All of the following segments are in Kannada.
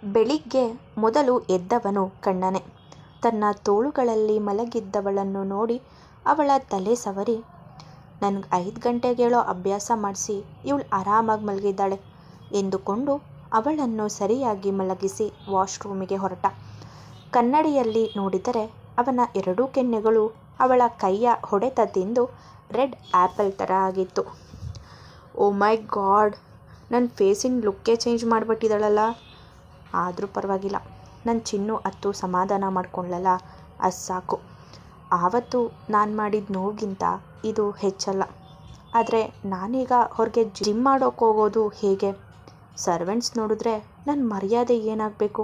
ಬೆಳಿಗ್ಗೆ ಮೊದಲು ಎದ್ದವನು ಕಣ್ಣನೇ. ತನ್ನ ತೋಳುಗಳಲ್ಲಿ ಮಲಗಿದ್ದವಳನ್ನು ನೋಡಿ ಅವಳ ತಲೆ ಸವರಿ, ನನಗೆ 5 ಗಂಟೆಗೇಳೋ ಅಭ್ಯಾಸ ಮಾಡಿಸಿ ಇವಳು ಆರಾಮಾಗಿ ಮಲಗಿದ್ದಾಳೆ ಎಂದುಕೊಂಡು ಅವಳನ್ನು ಸರಿಯಾಗಿ ಮಲಗಿಸಿ ವಾಶ್ರೂಮಿಗೆ ಹೊರಟ. ಕನ್ನಡಿಯಲ್ಲಿ ನೋಡಿದರೆ ಅವನ 2 ಕೆನ್ನೆಗಳು ಅವಳ ಕೈಯ ಹೊಡೆತ ತಿಂದು ರೆಡ್ ಆ್ಯಪಲ್ ಥರ ಆಗಿತ್ತು. ಓ ಮೈ ಗಾಡ್, ನನ್ನ ಫೇಸಿನ ಲುಕ್ಕೇ ಚೇಂಜ್ ಮಾಡಿಬಿಟ್ಟಿದ್ದಾಳಲ್ಲ. ಆದರೂ ಪರವಾಗಿಲ್ಲ, ನನ್ನ ಚಿನ್ನು ಅತ್ತು ಸಮಾಧಾನ ಮಾಡ್ಕೊಳ್ಳಲ್ಲ, ಅದು ಸಾಕು. ಆವತ್ತು ನಾನು ಮಾಡಿದ ನೋವಿಗಿಂತ ಇದು ಹೆಚ್ಚಲ್ಲ. ಆದರೆ ನಾನೀಗ ಹೊರಗೆ ಜಿಮ್ ಮಾಡೋಕ್ಕೆ ಹೋಗೋದು ಹೇಗೆ? ಸರ್ವೆಂಟ್ಸ್ ನೋಡಿದ್ರೆ ನನ್ನ ಮರ್ಯಾದೆ ಏನಾಗಬೇಕು?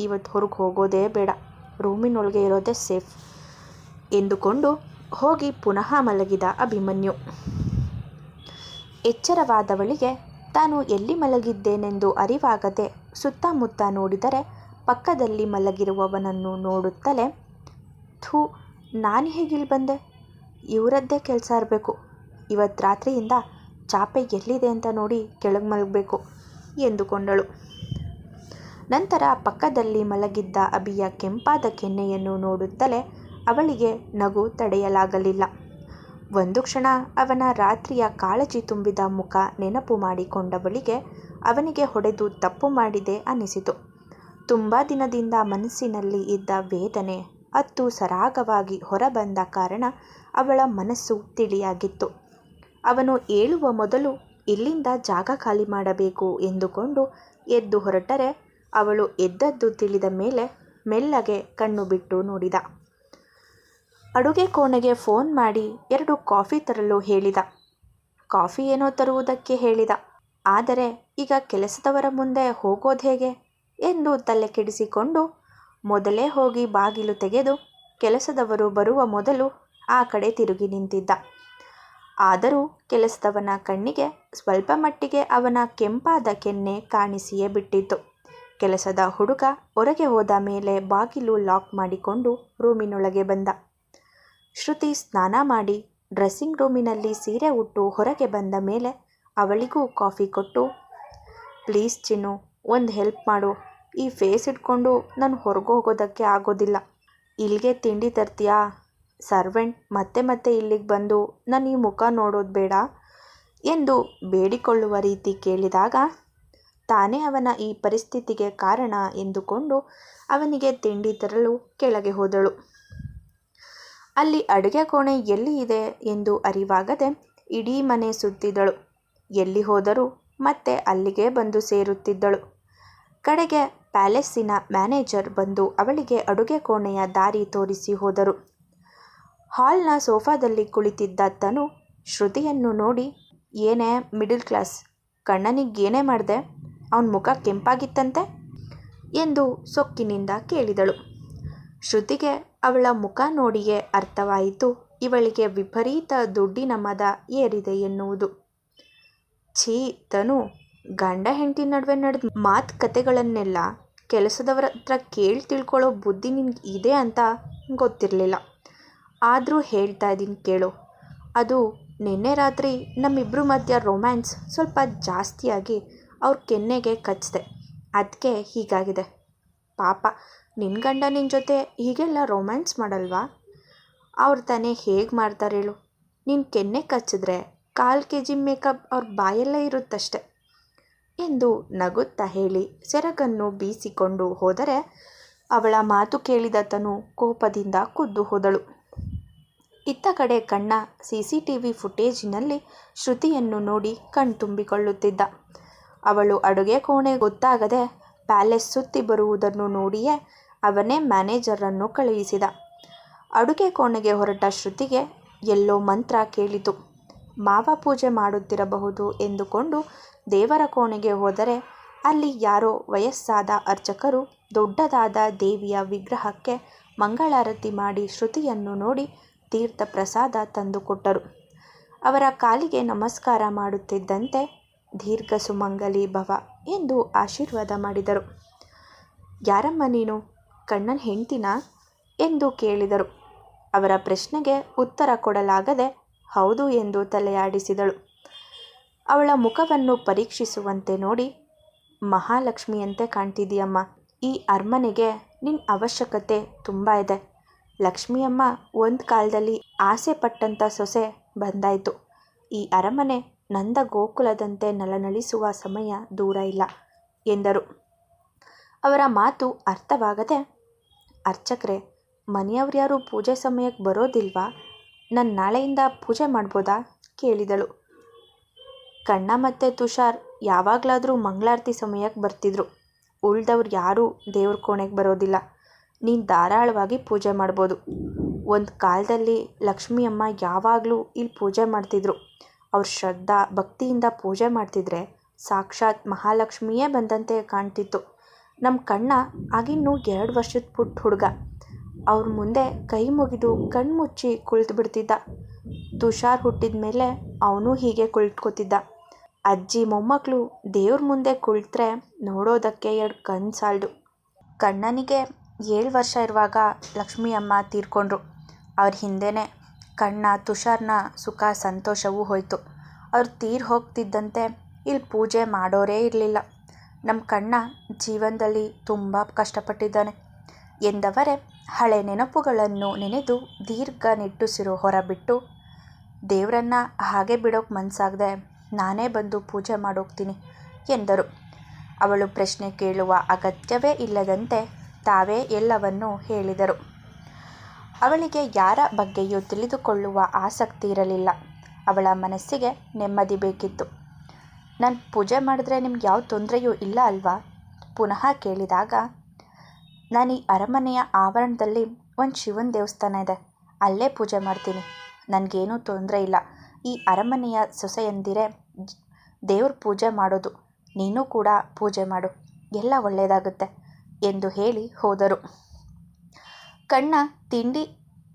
ಇವತ್ತು ಹೊರಗೆ ಹೋಗೋದೇ ಬೇಡ, ರೂಮಿನೊಳಗೆ ಇರೋದೇ ಸೇಫ್ ಎಂದುಕೊಂಡು ಹೋಗಿ ಪುನಃ ಮಲಗಿದ ಅಭಿಮನ್ಯು. ಎಚ್ಚರವಾದವಳಿಗೆ ತಾನು ಎಲ್ಲಿ ಮಲಗಿದ್ದೇನೆಂದು ಅರಿವಾಗದೆ ಸುತ್ತಮುತ್ತ ನೋಡಿದರೆ ಪಕ್ಕದಲ್ಲಿ ಮಲಗಿರುವವನನ್ನು ನೋಡುತ್ತಲೇ, ಥೂ, ನಾನು ಹೇಗಿಲ್ಲಿ ಬಂದೆ? ಇವರದ್ದೇ ಕೆಲಸ ಇರಬೇಕು. ಇವತ್ತು ರಾತ್ರಿಯಿಂದ ಚಾಪೆ ಎಲ್ಲಿದೆ ಅಂತ ನೋಡಿ ಕೆಳಗೆ ಮಲಗಬೇಕು ಎಂದುಕೊಂಡಳು. ನಂತರ ಪಕ್ಕದಲ್ಲಿ ಮಲಗಿದ್ದ ಅಭಿಯ ಕೆಂಪಾದ ಕೆನ್ನೆಯನ್ನು ನೋಡುತ್ತಲೇ ಅವಳಿಗೆ ನಗು ತಡೆಯಲಾಗಲಿಲ್ಲ. ಒಂದು ಕ್ಷಣ ಅವನ ರಾತ್ರಿಯ ಕಾಳಜಿ ತುಂಬಿದ ಮುಖ ನೆನಪು ಮಾಡಿಕೊಂಡವಳಿಗೆ ಅವನಿಗೆ ಹೊಡೆದು ತಪ್ಪು ಮಾಡಿದೆ ಅನಿಸಿತು. ತುಂಬ ದಿನದಿಂದ ಮನಸ್ಸಿನಲ್ಲಿ ಇದ್ದ ವೇದನೆ ಅತ್ತು ಸರಾಗವಾಗಿ ಹೊರಬಂದ ಕಾರಣ ಅವಳ ಮನಸ್ಸು ತಿಳಿಯಾಗಿತ್ತು. ಅವನು ಏಳುವ ಮೊದಲು ಇಲ್ಲಿಂದ ಜಾಗ ಖಾಲಿ ಮಾಡಬೇಕು ಎಂದುಕೊಂಡು ಎದ್ದು ಹೊರಟರೆ ಅವಳು ಎದ್ದದ್ದು ತಿಳಿದ ಮೇಲೆ ಮೆಲ್ಲಗೆ ಕಣ್ಣು ಬಿಟ್ಟು ನೋಡಿದ. ಅಡುಗೆ ಕೋಣೆಗೆ ಫೋನ್ ಮಾಡಿ 2 ಕಾಫಿ ತರಲು ಹೇಳಿದ. ಕಾಫಿ ಏನೋ ತರುವುದಕ್ಕೆ ಹೇಳಿದ. ಆದರೆ ಈಗ ಕೆಲಸದವರ ಮುಂದೆ ಹೋಗೋದು ಹೇಗೆ ಎಂದು ತಲೆ ಕೆಡಿಸಿಕೊಂಡು ಮೊದಲೇ ಹೋಗಿ ಬಾಗಿಲು ತೆಗೆದು ಕೆಲಸದವರು ಬರುವ ಮೊದಲು ಆ ಕಡೆ ತಿರುಗಿ ನಿಂತಿದ್ದ. ಆದರೂ ಕೆಲಸದವನ ಕಣ್ಣಿಗೆ ಸ್ವಲ್ಪ ಮಟ್ಟಿಗೆ ಅವನ ಕೆಂಪಾದ ಕೆನ್ನೆ ಕಾಣಿಸಿಯೇ ಬಿಟ್ಟಿತ್ತು. ಕೆಲಸದ ಹುಡುಗ ಹೊರಗೆ ಹೋದ ಮೇಲೆ ಬಾಗಿಲು ಲಾಕ್ ಮಾಡಿಕೊಂಡು ರೂಮಿನೊಳಗೆ ಬಂದ. ಶ್ರುತಿ ಸ್ನಾನ ಮಾಡಿ ಡ್ರೆಸ್ಸಿಂಗ್ ರೂಮಿನಲ್ಲಿ ಸೀರೆ ಉಟ್ಟು ಹೊರಗೆ ಬಂದ ಮೇಲೆ ಅವಳಿಗೂ ಕಾಫಿ ಕೊಟ್ಟು, ಪ್ಲೀಸ್ ಚಿನ್ನು, ಒಂದು ಹೆಲ್ಪ್ ಮಾಡು. ಈ ಫೇಸ್ ಇಟ್ಕೊಂಡು ನಾನು ಹೊರಗೆ ಹೋಗೋದಕ್ಕೆ ಆಗೋದಿಲ್ಲ. ಇಲ್ಲಿಗೆ ತಿಂಡಿ ತರ್ತೀಯಾ? ಸರ್ವೆಂಟ್ ಮತ್ತೆ ಮತ್ತೆ ಇಲ್ಲಿಗೆ ಬಂದು ನಾನು ಈ ಮುಖ ನೋಡೋದು ಬೇಡ ಎಂದು ಬೇಡಿಕೊಳ್ಳುವ ರೀತಿ ಕೇಳಿದಾಗ ತಾನೇ ಅವನ ಈ ಪರಿಸ್ಥಿತಿಗೆ ಕಾರಣ ಎಂದುಕೊಂಡು ಅವನಿಗೆ ತಿಂಡಿ ತರಲು ಕೆಳಗೆ ಹೋದಳು. ಅಲ್ಲಿ ಅಡುಗೆ ಕೋಣೆ ಎಲ್ಲಿ ಇದೆ ಎಂದು ಅರಿವಾಗದೆ ಇಡೀ ಮನೆ ಸುತ್ತಿದಳು. ಎಲ್ಲಿ ಹೋದರೂ ಮತ್ತೆ ಅಲ್ಲಿಗೆ ಬಂದು ಸೇರುತ್ತಿದ್ದಳು. ಕಡೆಗೆ ಪ್ಯಾಲೇಸಿನ ಮ್ಯಾನೇಜರ್ ಬಂದು ಅವಳಿಗೆ ಅಡುಗೆ ಕೋಣೆಯ ದಾರಿ ತೋರಿಸಿ ಹೋದರು. ಹಾಲ್ನ ಸೋಫಾದಲ್ಲಿ ಕುಳಿತಿದ್ದ ತನು ಶ್ರುತಿಯನ್ನು ನೋಡಿ, ಏನೇ ಮಿಡಲ್ ಕ್ಲಾಸ್, ಕಣ್ಣನಿಗೇನೇ ಮಾಡಿದೆ? ಅವನ ಮುಖ ಕೆಂಪಾಗಿತ್ತಂತೆ ಎಂದು ಸೊಕ್ಕಿನಿಂದ ಕೇಳಿದಳು. ಶ್ರುತಿಗೆ ಅವಳ ಮುಖ ನೋಡಿಯೇ ಅರ್ಥವಾಯಿತು ಇವಳಿಗೆ ವಿಪರೀತ ದುಡ್ಡಿನ ಮದ ಏರಿದೆ ಎನ್ನುವುದು. ಛೀ ತನು, ಗಂಡ ಹೆಂಡತಿ ನಡುವೆ ನಡೆದ ಮಾತುಕತೆಗಳನ್ನೆಲ್ಲ ಕೆಲಸದವರ ಹತ್ರ ಕೇಳಿ ತಿಳ್ಕೊಳ್ಳೋ ಬುದ್ಧಿ ನಿನಗೆ ಇದೆ ಅಂತ ಗೊತ್ತಿರಲಿಲ್ಲ. ಆದರೂ ಹೇಳ್ತಾ ಇದ್ದೀನಿ ಕೇಳು. ಅದು ನಿನ್ನೆ ರಾತ್ರಿ ನಮ್ಮಿಬ್ಬರ ಮಧ್ಯ ರೊಮ್ಯಾನ್ಸ್ ಸ್ವಲ್ಪ ಜಾಸ್ತಿಯಾಗಿ ಅವ್ರ ಕೆನ್ನೆಗೆ ಕಚ್ಚಿದೆ, ಅದಕ್ಕೆ ಹೀಗಾಗಿದೆ. ಪಾಪ ನಿನ್ನ ಗಂಡ ನಿನ್ನ ಜೊತೆ ಹೀಗೆಲ್ಲ ರೊಮ್ಯಾನ್ಸ್ ಮಾಡಲ್ವಾ? ಅವ್ರು ತಾನೇ ಹೇಗೆ ಮಾಡ್ತಾರೆ ಹೇಳು? ನಿನ್ನ ಕೆನ್ನೆ ಕಚ್ಚಿದ್ರೆ 1/4 kg ಮೇಕಪ್ ಅವ್ರ ಬಾಯಲ್ಲೇ ಇರುತ್ತಷ್ಟೆ ಎಂದು ನಗುತ್ತಾ ಹೇಳಿ ಸೆರಗನ್ನು ಬೀಸಿಕೊಂಡು ಹೋದರೆ ಅವಳ ಮಾತು ಕೇಳಿದ ತನು ಕೋಪದಿಂದ ಕುದ್ದು ಹೋದಳು. ಇತ್ತ ಕಡೆ ಕಣ್ಣ CCTV ಫುಟೇಜಿನಲ್ಲಿ ಶ್ರುತಿಯನ್ನು ನೋಡಿ ಕಣ್ತುಂಬಿಕೊಳ್ಳುತ್ತಿದ್ದ. ಅವಳು ಅಡುಗೆ ಕೋಣೆ ಗೊತ್ತಾಗದೆ ಪ್ಯಾಲೇಸ್ ಸುತ್ತಿ ಬರುವುದನ್ನು ನೋಡಿಯೇ ಅವನೇ ಮ್ಯಾನೇಜರನ್ನು ಕಳುಹಿಸಿದ. ಅಡುಗೆ ಕೋಣೆಗೆ ಹೊರಟ ಶ್ರುತಿಗೆ ಎಲ್ಲೋ ಮಂತ್ರ ಕೇಳಿತು. ಮಾವ ಪೂಜೆ ಮಾಡುತ್ತಿರಬಹುದು ಎಂದುಕೊಂಡು ದೇವರ ಕೋಣೆಗೆ ಹೋದರೆ ಅಲ್ಲಿ ಯಾರೋ ವಯಸ್ಸಾದ ಅರ್ಚಕರು ದೊಡ್ಡದಾದ ದೇವಿಯ ವಿಗ್ರಹಕ್ಕೆ ಮಂಗಳಾರತಿ ಮಾಡಿ ಶ್ರುತಿಯನ್ನು ನೋಡಿ ತೀರ್ಥ ಪ್ರಸಾದ ತಂದುಕೊಟ್ಟರು. ಅವರ ಕಾಲಿಗೆ ನಮಸ್ಕಾರ ಮಾಡುತ್ತಿದ್ದಂತೆ ದೀರ್ಘ ಸುಮಂಗಲಿ ಭವ ಎಂದು ಆಶೀರ್ವಾದ ಮಾಡಿದರು. ಯಾರಮ್ಮ ನೀನು, ಕಣ್ಣನ ಹೆಂಡ್ತಿನಾ ಎಂದು ಕೇಳಿದರು. ಅವರ ಪ್ರಶ್ನೆಗೆ ಉತ್ತರ ಕೊಡಲಾಗದೆ ಹೌದು ಎಂದು ತಲೆಯಾಡಿಸಿದಳು. ಅವಳ ಮುಖವನ್ನು ಪರೀಕ್ಷಿಸುವಂತೆ ನೋಡಿ, ಮಹಾಲಕ್ಷ್ಮಿಯಂತೆ ಕಾಣ್ತಿದೀಯಮ್ಮ. ಈ ಅರಮನೆಗೆ ನಿನ್ನ ಅವಶ್ಯಕತೆ ತುಂಬ ಇದೆ. ಲಕ್ಷ್ಮಿಯಮ್ಮ ಒಂದು ಕಾಲದಲ್ಲಿ ಆಸೆ ಪಟ್ಟಂಥ ಸೊಸೆ ಬಂದಾಯಿತು. ಈ ಅರಮನೆ ನಂದ ಗೋಕುಲದಂತೆ ನಳನಳಿಸುವ ಸಮಯ ದೂರ ಇಲ್ಲ ಎಂದರು. ಅವರ ಮಾತು ಅರ್ಥವಾಗದೆ, ಅರ್ಚಕ್ರೆ, ಮನೆಯವ್ರ್ಯಾರು ಪೂಜೆ ಸಮಯಕ್ಕೆ ಬರೋದಿಲ್ವಾ? ನಾನು ನಾಳೆಯಿಂದ ಪೂಜೆ ಮಾಡ್ಬೋದಾ ಕೇಳಿದಳು. ಕಣ್ಣ ಮತ್ತು ತುಷಾರ್ ಯಾವಾಗಲಾದರೂ ಮಂಗಳಾರತಿ ಸಮಯಕ್ಕೆ ಬರ್ತಿದ್ರು. ಉಳ್ದವ್ರು ಯಾರೂ ದೇವ್ರ ಕೋಣೆಗೆ ಬರೋದಿಲ್ಲ. ನೀನು ಧಾರಾಳವಾಗಿ ಪೂಜೆ ಮಾಡ್ಬೋದು. ಒಂದು ಕಾಲದಲ್ಲಿ ಲಕ್ಷ್ಮಿಯಮ್ಮ ಯಾವಾಗಲೂ ಇಲ್ಲಿ ಪೂಜೆ ಮಾಡ್ತಿದ್ರು. ಅವ್ರು ಶ್ರದ್ಧಾ ಭಕ್ತಿಯಿಂದ ಪೂಜೆ ಮಾಡ್ತಿದ್ರೆ ಸಾಕ್ಷಾತ್ ಮಹಾಲಕ್ಷ್ಮಿಯೇ ಬಂದಂತೆ ಕಾಣ್ತಿತ್ತು. ನಮ್ಮ ಕಣ್ಣ ಆಗಿನ್ನೂ 2 ವರ್ಷದ ಪುಟ್ಟ ಹುಡುಗ. ಅವ್ರ ಮುಂದೆ ಕೈ ಮುಗಿದು ಕಣ್ಮುಚ್ಚಿ ಕುಳಿತು ಬಿಡ್ತಿದ್ದ. ತುಷಾರ್ ಹುಟ್ಟಿದ ಮೇಲೆ ಅವನು ಹೀಗೆ ಕುಳಿತುಕೋತಿದ್ದ. ಅಜ್ಜಿ ಮೊಮ್ಮಕ್ಕಳು ದೇವ್ರ ಮುಂದೆ ಕುಳಿತರೆ ನೋಡೋದಕ್ಕೆ 2 ಕಣ್ಣು ಸಾಲದು. ಕಣ್ಣನಿಗೆ 7 ವರ್ಷ ಇರುವಾಗ ಲಕ್ಷ್ಮಿಯಮ್ಮ ತೀರ್ಕೊಂಡ್ರು. ಅವ್ರ ಹಿಂದೆನೇ ಕಣ್ಣ ತುಷಾರ್ನ ಸುಖ ಸಂತೋಷವೂ ಹೋಯಿತು. ಅವ್ರು ತೀರ್ ಹೋಗ್ತಿದ್ದಂತೆ ಇಲ್ಲಿ ಪೂಜೆ ಮಾಡೋರೇ ಇರಲಿಲ್ಲ. ನಮ್ಮ ಕಣ್ಣ ಜೀವನದಲ್ಲಿ ತುಂಬ ಕಷ್ಟಪಟ್ಟಿದ್ದಾನೆ ಎಂದವರೇ ಹಳೆ ನೆನಪುಗಳನ್ನು ನೆನೆದು ದೀರ್ಘ ನಿಟ್ಟುಸಿರು ಹೊರಬಿಟ್ಟು, ದೇವರನ್ನ ಹಾಗೆ ಬಿಡೋಕೆ ಮನಸ್ಸಾಗದೆ ನಾನೇ ಬಂದು ಪೂಜೆ ಮಾಡೋಗ್ತೀನಿ ಎಂದರು. ಅವಳು ಪ್ರಶ್ನೆ ಕೇಳುವ ಅಗತ್ಯವೇ ಇಲ್ಲದಂತೆ ತಾವೇ ಎಲ್ಲವನ್ನೂ ಹೇಳಿದರು. ಅವಳಿಗೆ ಯಾರ ಬಗ್ಗೆಯೂ ತಿಳಿದುಕೊಳ್ಳುವ ಆಸಕ್ತಿ ಇರಲಿಲ್ಲ. ಅವಳ ಮನಸ್ಸಿಗೆ ನೆಮ್ಮದಿ ಬೇಕಿತ್ತು. ನಾನು ಪೂಜೆ ಮಾಡಿದ್ರೆ ನಿಮ್ಗೆ ಯಾವ ತೊಂದರೆಯೂ ಇಲ್ಲ ಅಲ್ವಾ? ಪುನಃ ಕೇಳಿದಾಗ, ನಾನು ಈ ಅರಮನೆಯ ಆವರಣದಲ್ಲಿ ಒಂದು ಶಿವನ ದೇವಸ್ಥಾನ ಇದೆ, ಅಲ್ಲೇ ಪೂಜೆ ಮಾಡ್ತೀನಿ. ನನಗೇನೂ ತೊಂದರೆ ಇಲ್ಲ. ಈ ಅರಮನೆಯ ಸೊಸೆಯಂದಿರೇ ದೇವ್ರ ಪೂಜೆ ಮಾಡೋದು. ನೀನು ಕೂಡ ಪೂಜೆ ಮಾಡು, ಎಲ್ಲ ಒಳ್ಳೆಯದಾಗುತ್ತೆ ಎಂದು ಹೇಳಿ ಹೋದರು. ಕಣ್ಣ ತಿಂಡಿ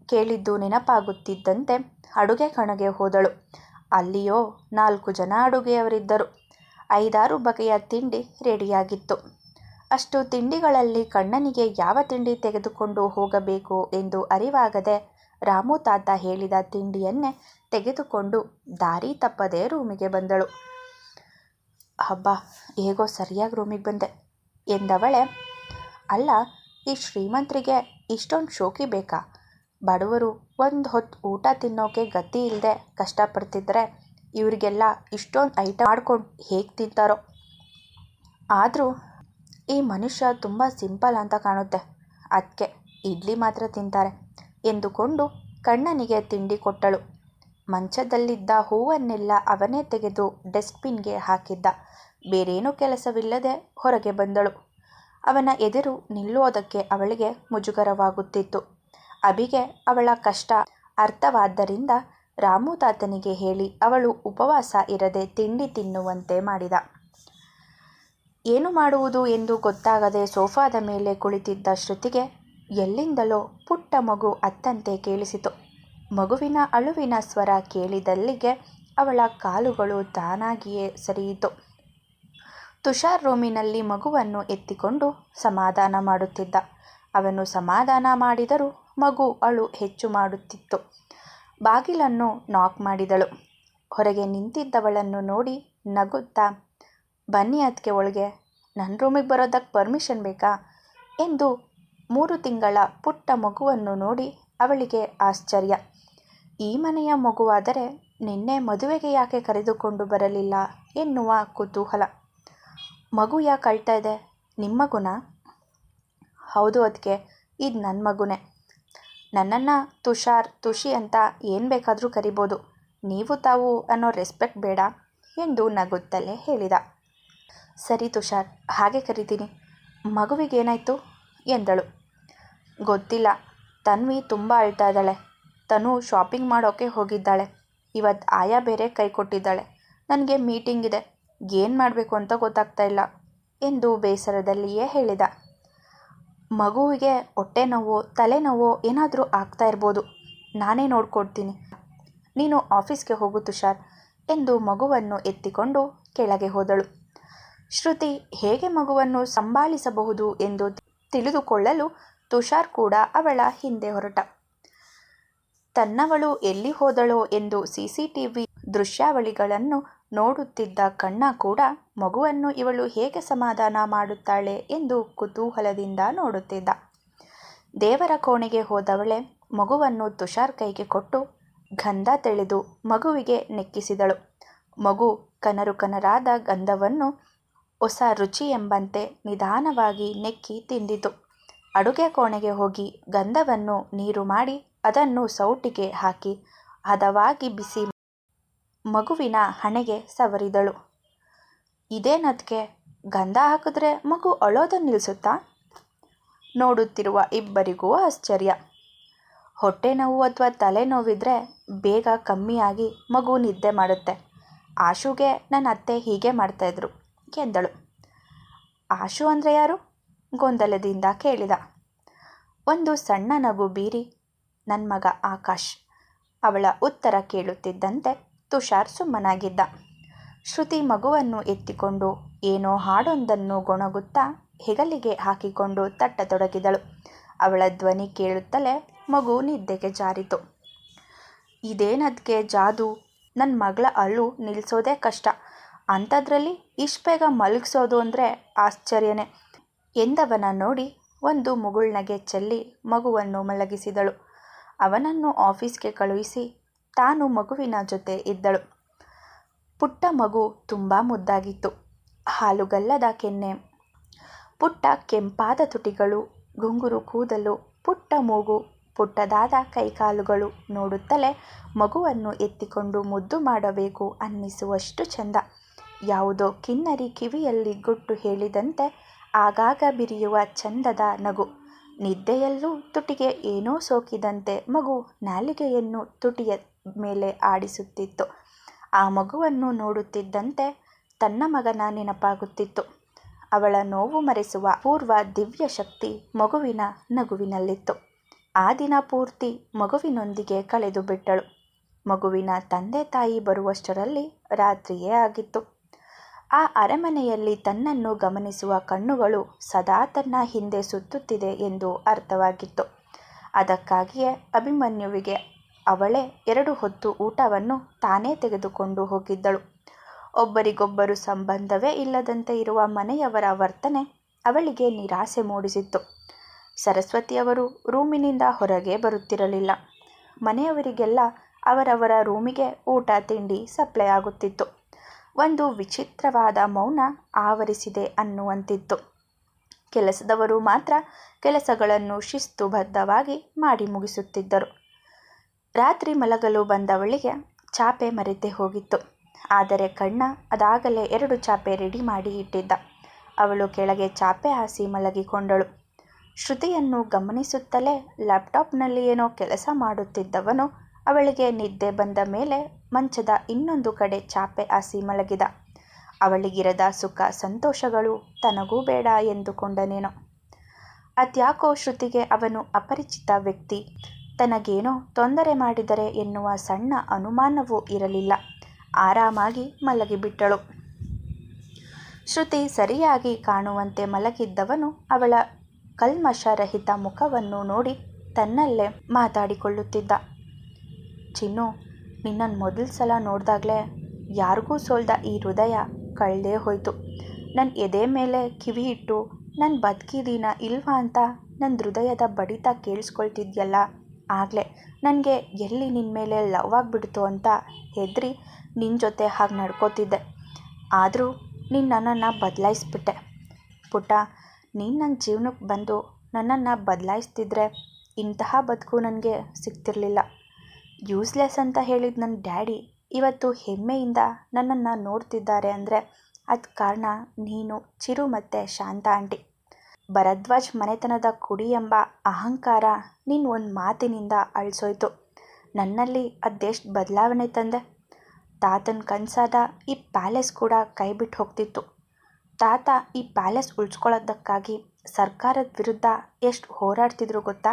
ಕೇಳಿದ್ದು ನೆನಪಾಗುತ್ತಿದ್ದಂತೆ ಅಡುಗೆ ಕಣಗೆ ಹೋದಳು. ಅಲ್ಲಿಯೋ 4 ಜನ ಅಡುಗೆಯವರಿದ್ದರು. 5-6 ಬಗೆಯ ತಿಂಡಿ ರೆಡಿಯಾಗಿತ್ತು. ಅಷ್ಟು ತಿಂಡಿಗಳಲ್ಲಿ ಕಣ್ಣನಿಗೆ ಯಾವ ತಿಂಡಿ ತೆಗೆದುಕೊಂಡು ಹೋಗಬೇಕು ಎಂದು ಅರಿವಾಗದೆ ರಾಮು ತಾತ ಹೇಳಿದ ತಿಂಡಿಯನ್ನೇ ತೆಗೆದುಕೊಂಡು ದಾರಿ ತಪ್ಪದೆ ರೂಮಿಗೆ ಬಂದಳು. ಹಬ್ಬ, ಹೇಗೋ ಸರಿಯಾಗಿ ರೂಮಿಗೆ ಬಂದೆ ಎಂದವಳೆ. ಅಲ್ಲ, ಈ ಶ್ರೀಮಂತರಿಗೆ ಇಷ್ಟೊಂದು ಶೋಕಿ ಬೇಕಾ? ಬಡವರು ಒಂದು ಹೊತ್ತು ಊಟ ತಿನ್ನೋಕೆ ಗತಿ ಇಲ್ಲದೆ ಕಷ್ಟಪಡ್ತಿದ್ರೆ ಇವರಿಗೆಲ್ಲ ಇಷ್ಟೊಂದು ಐಟಮ್ ಮಾಡ್ಕೊಂಡು ಹೇಗೆ ತಿಂತಾರೋ? ಆದರೂ ಈ ಮನುಷ್ಯ ತುಂಬ ಸಿಂಪಲ್ ಅಂತ ಕಾಣುತ್ತೆ, ಅದಕ್ಕೆ ಇಡ್ಲಿ ಮಾತ್ರ ತಿಂತಾರೆ ಎಂದುಕೊಂಡು ಕಣ್ಣನಿಗೆ ತಿಂಡಿ ಕೊಟ್ಟಳು. ಮಂಚದಲ್ಲಿದ್ದ ಹೂವನ್ನೆಲ್ಲ ಅವನೇ ತೆಗೆದು ಡಸ್ಟ್ಬಿನ್ಗೆ ಹಾಕಿದ್ದ. ಬೇರೇನೂ ಕೆಲಸವಿಲ್ಲದೆ ಹೊರಗೆ ಬಂದಳು. ಅವನ ಎದುರು ನಿಲ್ಲುವುದಕ್ಕೆ ಅವಳಿಗೆ ಮುಜುಗರವಾಗುತ್ತಿತ್ತು. ಅಭಿಗೆ ಅವಳ ಕಷ್ಟ ಅರ್ಥವಾದ್ದರಿಂದ ರಾಮು ತಾತನಿಗೆ ಹೇಳಿ ಅವಳು ಉಪವಾಸ ಇರದೆ ತಿಂಡಿ ತಿನ್ನುವಂತೆ ಮಾಡಿದ. ಏನು ಮಾಡುವುದು ಎಂದು ಗೊತ್ತಾಗದೆ ಸೋಫಾದ ಮೇಲೆ ಕುಳಿತಿದ್ದ ಶ್ರುತಿಗೆ ಎಲ್ಲಿಂದಲೋ ಪುಟ್ಟ ಮಗು ಅತ್ತಂತೆ ಕೇಳಿಸಿತು. ಮಗುವಿನ ಅಳುವಿನ ಸ್ವರ ಕೇಳಿದಲ್ಲಿಗೆ ಅವಳ ಕಾಲುಗಳು ತಾನಾಗಿಯೇ ಸರಿಯಿತು. ತುಷಾರ್ ರೂಮಿನಲ್ಲಿ ಮಗುವನ್ನು ಎತ್ತಿಕೊಂಡು ಸಮಾಧಾನ ಮಾಡುತ್ತಿದ್ದ. ಅವನು ಸಮಾಧಾನ ಮಾಡಿದರೂ ಮಗು ಅಳು ಹೆಚ್ಚು ಮಾಡುತ್ತಿತ್ತು. ಬಾಗಿಲನ್ನು ನಾಕ್ ಮಾಡಿದಳು. ಹೊರಗೆ ನಿಂತಿದ್ದವಳನ್ನು ನೋಡಿ ನಗುತ್ತಾ, ಬನ್ನಿ ಅದಕ್ಕೆ ಒಳಗೆ, ನನ್ನ ರೂಮಿಗೆ ಬರೋದಕ್ಕೆ ಪರ್ಮಿಷನ್ ಬೇಕಾ ಎಂದು 3 ತಿಂಗಳ ಪುಟ್ಟ ಮಗುವನ್ನು ನೋಡಿ ಅವಳಿಗೆ ಆಶ್ಚರ್ಯ. ಈ ಮನೆಯ ಮಗುವಾದರೆ ನಿನ್ನೆ ಮದುವೆಗೆ ಯಾಕೆ ಕರೆದುಕೊಂಡು ಬರಲಿಲ್ಲ ಎನ್ನುವ ಕುತೂಹಲ. ಮಗು ಯಾಕೆ ಅಳ್ತಾ ಇದೆ? ನಿಮ್ಮ ಮಗುನಾ? ಹೌದು ಅದಕ್ಕೆ, ಇದು ನನ್ನ ಮಗುನೇ. ನನ್ನನ್ನು ತುಷಾರ್, ತುಷಿ ಅಂತ ಏನು ಬೇಕಾದರೂ ಕರಿಬೋದು. ನೀವು ತಾವು ಅನ್ನೋ ರೆಸ್ಪೆಕ್ಟ್ ಬೇಡ ಎಂದು ನಗುತ್ತಲೇ ಹೇಳಿದ. ಸರಿ ತುಷಾರ್, ಹಾಗೆ ಕರಿತೀನಿ. ಮಗುವಿಗೇನಾಯಿತು ಎಂದಳು. ಗೊತ್ತಿಲ್ಲ, ತನ್ವಿ ತುಂಬ ಅಳ್ತಾ ಇದ್ದಾಳೆ. ತನು ಶಾಪಿಂಗ್ ಮಾಡೋಕ್ಕೆ ಹೋಗಿದ್ದಾಳೆ. ಇವತ್ತು ಆಯಾ ಬೇರೆ ಕೈ ಕೊಟ್ಟಿದ್ದಾಳೆ. ನನಗೆ ಮೀಟಿಂಗ್ ಇದೆ, ಏನು ಮಾಡಬೇಕು ಅಂತ ಗೊತ್ತಾಗ್ತಾ ಇಲ್ಲ ಎಂದು ಬೇಸರದಲ್ಲಿಯೇ ಹೇಳಿದ. ಮಗುವಿಗೆ ಹೊಟ್ಟೆ ನೋವು, ತಲೆನೋವು ಏನಾದರೂ ಆಗ್ತಾ ಇರ್ಬೋದು. ನಾನೇ ನೋಡ್ಕೊಡ್ತೀನಿ. ನೀನು ಆಫೀಸ್ಗೆ ಹೋಗು ತುಷಾರ್ ಎಂದು ಮಗುವನ್ನು ಎತ್ತಿಕೊಂಡು ಕೆಳಗೆ ಹೋದಳು. ಶ್ರುತಿ ಹೇಗೆ ಮಗುವನ್ನು ಸಂಭಾಳಿಸಬಹುದು ಎಂದು ತಿಳಿದುಕೊಳ್ಳಲು ತುಷಾರ್ ಕೂಡ ಅವಳ ಹಿಂದೆ ಹೊರಟ. ತನ್ನವಳು ಎಲ್ಲಿ ಹೋದಳೋ ಎಂದು CCTV ದೃಶ್ಯಾವಳಿಗಳನ್ನು ನೋಡುತ್ತಿದ್ದ ಕಣ್ಣ ಕೂಡ ಮಗುವನ್ನು ಇವಳು ಹೇಗೆ ಸಮಾಧಾನ ಮಾಡುತ್ತಾಳೆ ಎಂದು ಕುತೂಹಲದಿಂದ ನೋಡುತ್ತಿದ್ದ. ದೇವರ ಕೋಣೆಗೆ ಹೋದವಳೆ ಮಗುವನ್ನು ತುಷಾರ್ ಕೈಗೆ ಕೊಟ್ಟು ಗಂಧ ತೆಳೆದು ಮಗುವಿಗೆ ನೆಕ್ಕಿಸಿದಳು. ಮಗು ಕನರು ಕನರಾದ ಗಂಧವನ್ನು ಹೊಸ ರುಚಿ ಎಂಬಂತೆ ನಿಧಾನವಾಗಿ ನೆಕ್ಕಿ ತಿಂದಿತು. ಅಡುಗೆ ಕೋಣೆಗೆ ಹೋಗಿ ಗಂಧವನ್ನು ನೀರು ಮಾಡಿ ಅದನ್ನು ಸೌಟಿಗೆ ಹಾಕಿ ಹದವಾಗಿ ಬಿಸಿ ಮಗುವಿನ ಹಣೆಗೆ ಸವರಿದಳು. ಇದೇನದ್ಕೆ ಗಂಧ ಹಾಕಿದ್ರೆ ಮಗು ಅಳೋದನ್ನು ನಿಲ್ಲಿಸುತ್ತಾ? ನೋಡುತ್ತಿರುವ ಇಬ್ಬರಿಗೂ ಆಶ್ಚರ್ಯ. ಹೊಟ್ಟೆ ನೋವು ಅಥವಾ ತಲೆನೋವಿದ್ರೆ ಬೇಗ ಕಮ್ಮಿಯಾಗಿ ಮಗು ನಿದ್ದೆ ಮಾಡುತ್ತೆ. ಆಶುಗೆ ನನ್ನ ಅತ್ತೆ ಹೀಗೆ ಮಾಡ್ತಾಯಿದ್ರು ಎಂದಳು. ಆಶು ಅಂದರೆ ಯಾರು? ಗೊಂದಲದಿಂದ ಕೇಳಿದ. ಒಂದು ಸಣ್ಣ ನಗು ಬೀರಿ ನನ್ನ ಮಗ ಆಕಾಶ್. ಅವಳ ಉತ್ತರ ಕೇಳುತ್ತಿದ್ದಂತೆ ತುಷಾರ್ ಸುಮ್ಮನಾಗಿದ್ದ. ಶ್ರುತಿ ಮಗುವನ್ನು ಎತ್ತಿಕೊಂಡು ಏನೋ ಹಾಡೊಂದನ್ನು ಗೊಣಗುತ್ತಾ ಹೆಗಲಿಗೆ ಹಾಕಿಕೊಂಡು ತಟ್ಟತೊಡಗಿದಳು. ಅವಳ ಧ್ವನಿ ಕೇಳುತ್ತಲೇ ಮಗು ನಿದ್ದೆಗೆ ಜಾರಿತು. ಇದೇನದ್ಕೆ ಜಾದು, ನನ್ನ ಮಗಳ ಅಳು ನಿಲ್ಲಿಸೋದೇ ಕಷ್ಟ, ಅಂಥದ್ರಲ್ಲಿ ಇಷ್ಟು ಬೇಗ ಮಲಗಿಸೋದು ಅಂದರೆ ಆಶ್ಚರ್ಯನೇ ಎಂದವನ ನೋಡಿ ಒಂದು ಮುಗುಳ್ನಗೆ ಚೆಲ್ಲಿ ಮಗುವನ್ನು ಮಲಗಿಸಿದಳು. ಅವನನ್ನು ಆಫೀಸ್ಗೆ ಕಳುಹಿಸಿ ತಾನು ಮಗುವಿನ ಜೊತೆ ಇದ್ದಳು. ಪುಟ್ಟ ಮಗು ತುಂಬ ಮುದ್ದಾಗಿತ್ತು. ಹಾಲುಗಲ್ಲದ ಕೆನ್ನೆ, ಪುಟ್ಟ ಕೆಂಪಾದ ತುಟಿಗಳು, ಗುಂಗುರು ಕೂದಲು, ಪುಟ್ಟ ಮೂಗು, ಪುಟ್ಟದಾದ ಕೈಕಾಲುಗಳು ನೋಡುತ್ತಲೇ ಮಗುವನ್ನು ಎತ್ತಿಕೊಂಡು ಮುದ್ದು ಮಾಡಬೇಕು ಅನ್ನಿಸುವಷ್ಟು ಚೆಂದ. ಯಾವುದೋ ಕಿನ್ನರಿ ಕಿವಿಯಲ್ಲಿ ಗುಟ್ಟು ಹೇಳಿದಂತೆ ಆಗಾಗ ಬಿರಿಯುವ ಚಂದದ ನಗು. ನಿದ್ದೆಯಲ್ಲೂ ತುಟಿಗೆ ಏನೋ ಸೋಕಿದಂತೆ ಮಗು ನಾಲಿಗೆಯನ್ನು ತುಟಿಯ ಮೇಲೆ ಆಡಿಸುತ್ತಿತ್ತು. ಆ ಮಗುವನ್ನು ನೋಡುತ್ತಿದ್ದಂತೆ ತನ್ನ ಮಗನ ನೆನಪಾಗುತ್ತಿತ್ತು. ಅವಳ ನೋವು ಮರೆಸುವ ಪೂರ್ವ ದಿವ್ಯ ಶಕ್ತಿ ಮಗುವಿನ ನಗುವಿನಲ್ಲಿತ್ತು. ಆ ದಿನ ಪೂರ್ತಿ ಮಗುವಿನೊಂದಿಗೆ ಕಳೆದು ಬಿಟ್ಟಳು. ಮಗುವಿನ ತಂದೆ ತಾಯಿ ಬರುವಷ್ಟರಲ್ಲಿ ರಾತ್ರಿಯೇ ಆಗಿತ್ತು. ಆ ಅರಮನೆಯಲ್ಲಿ ತನ್ನನ್ನು ಗಮನಿಸುವ ಕಣ್ಣುಗಳು ಸದಾ ತನ್ನ ಹಿಂದೆ ಸುತ್ತುತ್ತಿದೆ ಎಂದು ಅರ್ಥವಾಗಿತ್ತು. ಅದಕ್ಕಾಗಿಯೇ ಅಭಿಮನ್ಯುವಿಗೆ ಅವಳೇ 2 ಹೊತ್ತು ಊಟವನ್ನು ತಾನೇ ತೆಗೆದುಕೊಂಡು ಹೋಗಿದ್ದಳು. ಒಬ್ಬರಿಗೊಬ್ಬರು ಸಂಬಂಧವೇ ಇಲ್ಲದಂತೆ ಇರುವ ಮನೆಯವರ ವರ್ತನೆ ಅವಳಿಗೆ ನಿರಾಸೆ ಮೂಡಿಸಿತ್ತು. ಸರಸ್ವತಿಯವರು ರೂಮಿನಿಂದ ಹೊರಗೆ ಬರುತ್ತಿರಲಿಲ್ಲ. ಮನೆಯವರಿಗೆಲ್ಲ ಅವರವರ ರೂಮಿಗೆ ಊಟ ತಿಂಡಿ ಸಪ್ಲೈ ಆಗುತ್ತಿತ್ತು. ಒಂದು ವಿಚಿತ್ರವಾದ ಮೌನ ಆವರಿಸಿದೆ ಅನ್ನುವಂತಿತ್ತು. ಕೆಲಸದವರು ಮಾತ್ರ ಕೆಲಸಗಳನ್ನು ಶಿಸ್ತುಬದ್ಧವಾಗಿ ಮಾಡಿ ಮುಗಿಸುತ್ತಿದ್ದರು. ರಾತ್ರಿ ಮಲಗಲು ಬಂದವಳಿಗೆ ಚಾಪೆ ಮರೆತೇ ಹೋಗಿತ್ತು. ಆದರೆ ಕಣ್ಣ ಅದಾಗಲೇ 2 ಚಾಪೆ ರೆಡಿ ಮಾಡಿ ಇಟ್ಟಿದ್ದ. ಅವಳು ಕೆಳಗೆ ಚಾಪೆ ಹಾಸಿ ಮಲಗಿಕೊಂಡಳು. ಶ್ರುತಿಯನ್ನು ಗಮನಿಸುತ್ತಲೇ ಲ್ಯಾಪ್ಟಾಪ್ನಲ್ಲಿ ಏನೋ ಕೆಲಸ ಮಾಡುತ್ತಿದ್ದವನು ಅವಳಿಗೆ ನಿದ್ದೆ ಬಂದ ಮೇಲೆ ಮಂಚದ ಇನ್ನೊಂದು ಕಡೆ ಚಾಪೆ ಹಾಸಿ ಮಲಗಿದ. ಅವಳಿಗಿರದ ಸುಖ ಸಂತೋಷಗಳು ತನಗೂ ಬೇಡ ಎಂದುಕೊಂಡನೇನೋ. ಅದ್ಯಾಕೋ ಶ್ರುತಿಗೆ ಅವನು ಅಪರಿಚಿತ ವ್ಯಕ್ತಿ, ತನಗೇನೋ ತೊಂದರೆ ಮಾಡಿದರೆ ಎನ್ನುವ ಸಣ್ಣ ಅನುಮಾನವೂ ಇರಲಿಲ್ಲ. ಆರಾಮಾಗಿ ಮಲಗಿಬಿಟ್ಟಳು. ಶ್ರುತಿ ಸರಿಯಾಗಿ ಕಾಣುವಂತೆ ಮಲಗಿದ್ದವನು ಅವಳ ಕಲ್ಮಶರಹಿತ ಮುಖವನ್ನು ನೋಡಿ ತನ್ನಲ್ಲೇ ಮಾತಾಡಿಕೊಳ್ಳುತ್ತಿದ್ದ. ಚಿನ್ನು, ನಿನ್ನನ್ನು ಮೊದಲ ಸಲ ನೋಡಿದಾಗಲೇ ಯಾರಿಗೂ ಸೋಲ್ದ ಈ ಹೃದಯ ಕಳೆದೇ ಹೋಯಿತು. ನನ್ನ ಎದೆ ಮೇಲೆ ಕಿವಿ ಇಟ್ಟು ನಾನು ಬದುಕಿದ್ದೀನ ಇಲ್ವಾ ಅಂತ ನನ್ನ ಹೃದಯದ ಬಡಿತ ಕೇಳಿಸ್ಕೊಳ್ತಿದ್ಯಲ್ಲ, ಆಗಲೇ ನನಗೆ ಎಲ್ಲಿ ನಿನ್ನ ಮೇಲೆ ಲವ್ ಆಗಿಬಿಡ್ತು ಅಂತ ಹೆದರಿ ನಿನ್ನ ಜೊತೆ ಹಾಗೆ ನಡ್ಕೋತಿದ್ದೆ. ಆದರೂ ನೀನು ನನ್ನನ್ನು ಬದಲಾಯಿಸ್ಬಿಟ್ಟೆ ಪುಟ್ಟ. ನೀನು ನನ್ನ ಜೀವನಕ್ಕೆ ಬಂದು ನನ್ನನ್ನು ಬದಲಾಯಿಸ್ತಿದ್ರೆ ಇಂತಹ ಬದುಕು ನನಗೆ ಸಿಗ್ತಿರಲಿಲ್ಲ. ಯೂಸ್ಲೆಸ್ ಅಂತ ಹೇಳಿದ ನನ್ನ ಡ್ಯಾಡಿ ಇವತ್ತು ಹೆಮ್ಮೆಯಿಂದ ನನ್ನನ್ನು ನೋಡ್ತಿದ್ದಾರೆ ಅಂದರೆ ಅದಕ್ಕೆ ಕಾರಣ ನೀನು, ಚಿರು ಮತ್ತು ಶಾಂತ ಆಂಟಿ. ಭರದ್ವಾಜ್ ಮನೆತನದ ಕುಡಿ ಎಂಬ ಅಹಂಕಾರ ನೀನು ಒಂದು ಮಾತಿನಿಂದ ಅಳಿಸೋಯ್ತು. ನನ್ನಲ್ಲಿ ಅದೆಷ್ಟು ಬದಲಾವಣೆ ತಂದೆ. ತಾತನ ಕನಸಾದ ಈ ಪ್ಯಾಲೇಸ್ ಕೂಡ ಕೈ ಬಿಟ್ಟು ಹೋಗ್ತಿತ್ತು. ತಾತ ಈ ಪ್ಯಾಲೇಸ್ ಉಳಿಸ್ಕೊಳ್ಳೋದಕ್ಕಾಗಿ ಸರ್ಕಾರದ ವಿರುದ್ಧ ಎಷ್ಟು ಹೋರಾಡ್ತಿದ್ರು ಗೊತ್ತಾ?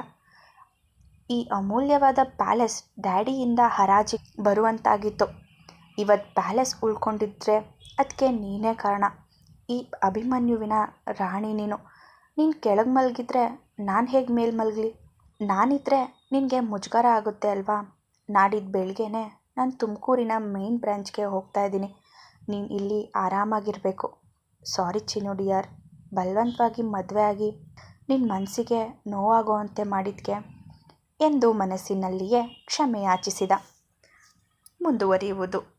ಈ ಅಮೂಲ್ಯವಾದ ಪ್ಯಾಲೇಸ್ ಡ್ಯಾಡಿಯಿಂದ ಹರಾಜಿಗೆ ಬರುವಂತಾಗಿತ್ತು. ಇವತ್ತು ಪ್ಯಾಲೇಸ್ ಉಳ್ಕೊಂಡಿದ್ರೆ ಅದಕ್ಕೆ ನೀನೇ ಕಾರಣ. ಈ ಅಭಿಮನ್ಯುವಿನ ರಾಣಿ ನೀನು. ನೀನು ಕೆಳಗೆ ಮಲಗಿದ್ರೆ ನಾನು ಹೇಗೆ ಮೇಲೆ ಮಲಗಲಿ? ನಾನಿದ್ರೆ ನಿನಗೆ ಮುಜುಗರ ಆಗುತ್ತೆ ಅಲ್ವಾ? ನಾಡಿದ್ದು ಬೆಳಗ್ಗೆನೇ ನಾನು ತುಮಕೂರಿನ ಮೇನ್ ಬ್ರಾಂಚ್ಗೆ ಹೋಗ್ತಾ ಇದ್ದೀನಿ. ನೀನು ಇಲ್ಲಿ ಆರಾಮಾಗಿರಬೇಕು. ಸಾರಿ ಚಿನ್ನು ಡಿಯರ್, ಬಲವಂತವಾಗಿ ಮದುವೆ ಆಗಿ ನಿನ್ನ ಮನಸ್ಸಿಗೆ ನೋವಾಗುವಂತೆ ಮಾಡಿದ್ಕೆ ಎಂದು ಮನಸ್ಸಿನಲ್ಲಿಯೇ ಕ್ಷಮೆ ಯಾಚಿಸಿದ. ಮುಂದುವರಿಯುವುದು.